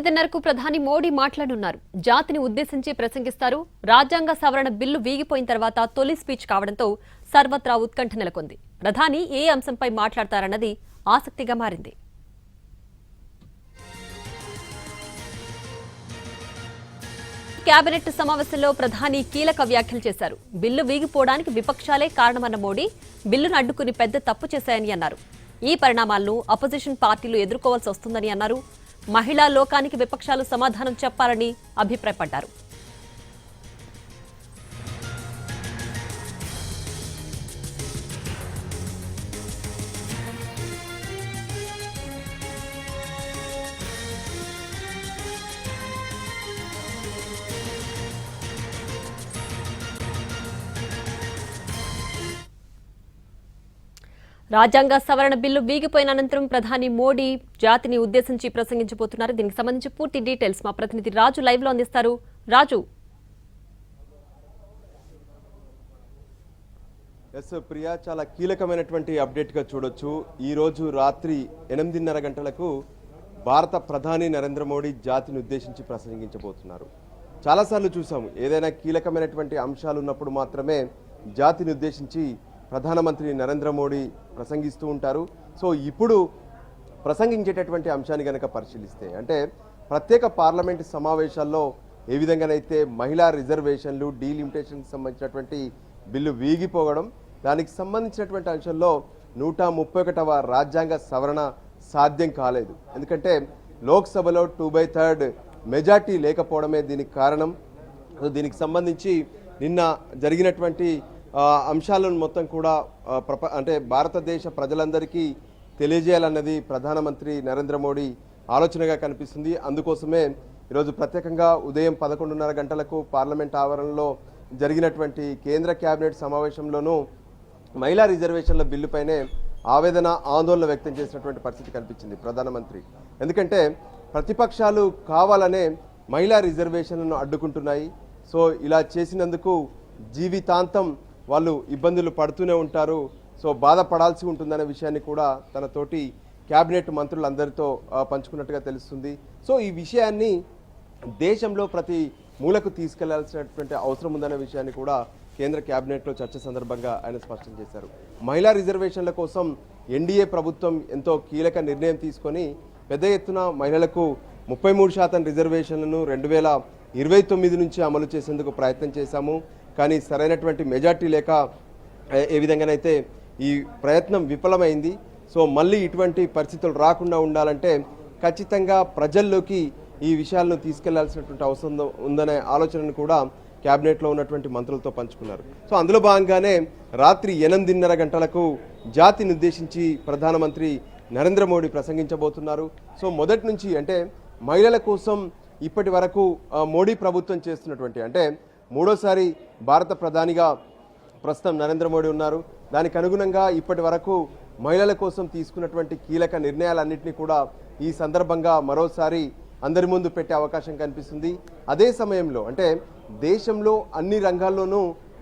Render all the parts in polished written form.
9:30కు ప్రధాని మోడీ మాట్లాడనున్నారు. జాతిని ఉద్దేశించి ప్రసంగిస్తారు. రాజ్యాంగ సవరణ బిల్లు వీగిపోయిన తర్వాత తొలి స్పీచ్ కావడంతో సర్వత్రా ఉత్కంఠ నెలకొంది. ప్రధాని ఏ అంశంపై మాట్లాడతారన్నది ఆసక్తిగా మారింది. కేబినెట్ సమావేశంలో ప్రధాని కీలక వ్యాఖ్యలు చేశారు. బిల్లు వీగిపోవడానికి విపక్షాలే కారణమన్న మోడీ బిల్లును అడ్డుకుని పెద్ద తప్పు చేశాయని అన్నారు. ఈ పరిణామాలను అపోజిషన్ పార్టీలు ఎదుర్కోవాల్సి వస్తుందని అన్నారు. మహిళా లోకానికి విపక్షాలు సమాధానం చెప్పాలని అభిప్రాయపడ్డారు. రాజ్యాంగ సవరణ బిల్లు వీగిపోయిన అనంతరం ప్రధాని మోడీ జాతిని ఉద్దేశించి ప్రసంగించబోతున్నారు. దీనికి సంబంధించి పూర్తి డీటెయిల్స్ మా ప్రతినిధి రాజు లైవ్ లో అందిస్తారు. రాజు. ప్రియా, చాలా కీలకమైనటువంటి అప్డేట్ గా చూడొచ్చు. ఈ రోజు రాత్రి 8:30 గంటలకు భారత ప్రధాని నరేంద్ర మోడీ జాతిని ఉద్దేశించి ప్రసంగించబోతున్నారు. చాలాసార్లు చూసాము, ఏదైనా కీలకమైనటువంటి అంశాలు ఉన్నప్పుడు మాత్రమే జాతిని ఉద్దేశించి ప్రధానమంత్రి నరేంద్ర మోడీ ప్రసంగిస్తూ ఉంటారు. సో ఇప్పుడు ప్రసంగించేటటువంటి అంశాన్ని కనుక పరిశీలిస్తే, అంటే ప్రత్యేక పార్లమెంటు సమావేశాల్లో ఏ విధంగానైతే మహిళా రిజర్వేషన్లు డీలిమిటేషన్కి సంబంధించినటువంటి బిల్లు వీగిపోవడం, దానికి సంబంధించినటువంటి అంశంలో 131వ రాజ్యాంగ సవరణ సాధ్యం కాలేదు. ఎందుకంటే లోక్సభలో 2/3 మెజార్టీ లేకపోవడమే దీనికి కారణం. దీనికి సంబంధించి నిన్న జరిగినటువంటి అంశాలను మొత్తం కూడా అంటే భారతదేశ ప్రజలందరికీ తెలియజేయాలన్నది ప్రధానమంత్రి నరేంద్ర మోడీ ఆలోచనగా కనిపిస్తుంది. అందుకోసమే ఈరోజు ప్రత్యేకంగా ఉదయం 11:30 గంటలకు పార్లమెంట్ ఆవరణలో జరిగినటువంటి కేంద్ర కేబినెట్ సమావేశంలోనూ మహిళా రిజర్వేషన్ల బిల్లుపైనే ఆవేదన ఆందోళన వ్యక్తం చేసినటువంటి పరిస్థితి కనిపించింది ప్రధానమంత్రి. ఎందుకంటే ప్రతిపక్షాలు కావాలనే మహిళా రిజర్వేషన్లను అడ్డుకుంటున్నాయి. సో ఇలా చేసినందుకు జీవితాంతం వాళ్ళు ఇబ్బందులు పడుతూనే ఉంటారు, సో బాధపడాల్సి ఉంటుందనే విషయాన్ని కూడా తన తోటి క్యాబినెట్ మంత్రులందరితో పంచుకున్నట్టుగా తెలుస్తుంది. సో ఈ విషయాన్ని దేశంలో ప్రతి మూలకు తీసుకెళ్లాల్సినటువంటి అవసరం ఉందనే విషయాన్ని కూడా కేంద్ర క్యాబినెట్లో చర్చ సందర్భంగా ఆయన స్పష్టం చేశారు. మహిళా రిజర్వేషన్ల కోసం ఎన్డీఏ ప్రభుత్వం ఎంతో కీలక నిర్ణయం తీసుకొని పెద్ద ఎత్తున మహిళలకు 33% రిజర్వేషన్లను 2029 నుంచి అమలు చేసేందుకు ప్రయత్నం చేశాము. కానీ సరైనటువంటి మెజార్టీ లేక ఏ విధంగానైతే ఈ ప్రయత్నం విఫలమైంది. సో మళ్ళీ ఇటువంటి పరిస్థితులు రాకుండా ఉండాలంటే ఖచ్చితంగా ప్రజల్లోకి ఈ విషయాలను తీసుకెళ్లాల్సినటువంటి అవసరం ఉందనే ఆలోచనను కూడా క్యాబినెట్లో ఉన్నటువంటి మంత్రులతో పంచుకున్నారు. సో అందులో భాగంగానే రాత్రి 8:30 గంటలకు జాతిని ఉద్దేశించి ప్రధానమంత్రి నరేంద్ర మోడీ ప్రసంగించబోతున్నారు. సో మొదటి నుంచి అంటే మహిళల కోసం ఇప్పటి వరకు మోడీ ప్రభుత్వం చేస్తున్నటువంటి, అంటే మూడోసారి భారత ప్రధానిగా ప్రస్తుతం నరేంద్ర మోడీ ఉన్నారు. దానికి అనుగుణంగా ఇప్పటి వరకు మహిళల కోసం తీసుకున్నటువంటి కీలక నిర్ణయాలన్నింటినీ కూడా ఈ సందర్భంగా మరోసారి అందరి ముందు పెట్టే అవకాశం కనిపిస్తుంది. అదే సమయంలో అంటే దేశంలో అన్ని రంగాల్లోనూ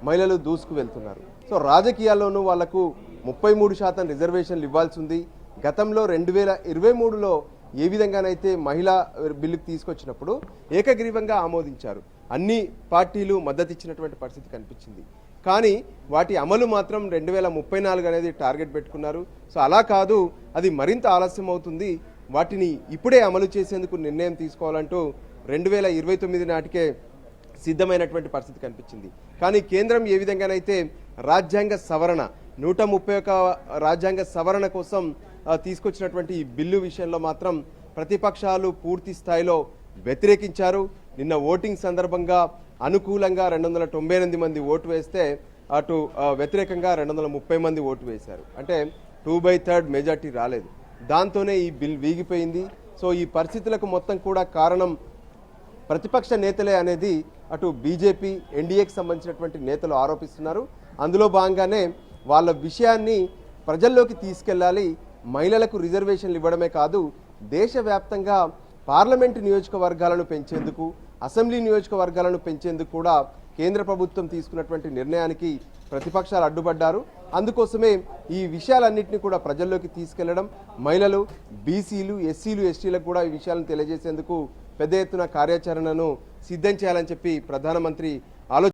మహిళలు దూసుకు వెళ్తున్నారు. సో రాజకీయాల్లోనూ వాళ్లకు 33% రిజర్వేషన్లు ఇవ్వాల్సి ఉంది. గతంలో 2023లో ఏ విధంగానైతే మహిళా బిల్లుకు తీసుకొచ్చినప్పుడు ఏకగ్రీవంగా ఆమోదించారు, అన్ని పార్టీలు మద్దతు ఇచ్చినటువంటి పరిస్థితి కనిపించింది. కానీ వాటి అమలు మాత్రం 2034 అనేది టార్గెట్ పెట్టుకున్నారు. సో అలా కాదు, అది మరింత ఆలస్యం అవుతుంది, వాటిని ఇప్పుడే అమలు చేసేందుకు నిర్ణయం తీసుకోవాలంటూ 2029 నాటికే సిద్ధమైనటువంటి పరిస్థితి కనిపించింది. కానీ కేంద్రం ఏ విధంగానైతే రాజ్యాంగ సవరణ 131 రాజ్యాంగ సవరణ కోసం తీసుకొచ్చినటువంటి ఈ బిల్లు విషయంలో మాత్రం ప్రతిపక్షాలు పూర్తి స్థాయిలో వ్యతిరేకించారు. నిన్న ఓటింగ్ సందర్భంగా అనుకూలంగా 298 మంది ఓటు వేస్తే అటు వ్యతిరేకంగా 230 మంది ఓటు వేశారు. అంటే 2/3 మెజార్టీ రాలేదు. దాంతోనే ఈ బిల్ వీగిపోయింది. సో ఈ పరిస్థితులకు మొత్తం కూడా కారణం ప్రతిపక్ష నేతలే అనేది అటు బీజేపీ ఎన్డీఏకి సంబంధించినటువంటి నేతలు ఆరోపిస్తున్నారు. అందులో భాగంగానే వాళ్ళ విషయాన్ని ప్రజల్లోకి తీసుకెళ్లాలి, మహిళలకు రిజర్వేషన్లు ఇవ్వడమే కాదు, దేశవ్యాప్తంగా పార్లమెంటు నియోజకవర్గాలను పెంచేందుకు, అసెంబ్లీ నియోజకవర్గాలను పెంచేందుకు కూడా కేంద్ర ప్రభుత్వం తీసుకున్నటువంటి నిర్ణయానికి ప్రతిపక్షాలు అడ్డుపడ్డారు. అందుకోసమే ఈ విషయాలన్నింటినీ కూడా ప్రజల్లోకి తీసుకెళ్లడం, మహిళలు, బీసీలు, ఎస్సీలు, ఎస్టీలకు కూడా ఈ విషయాలను తెలియజేసేందుకు పెద్ద ఎత్తున కార్యాచరణను సిద్ధం చేయాలని చెప్పి ప్రధానమంత్రి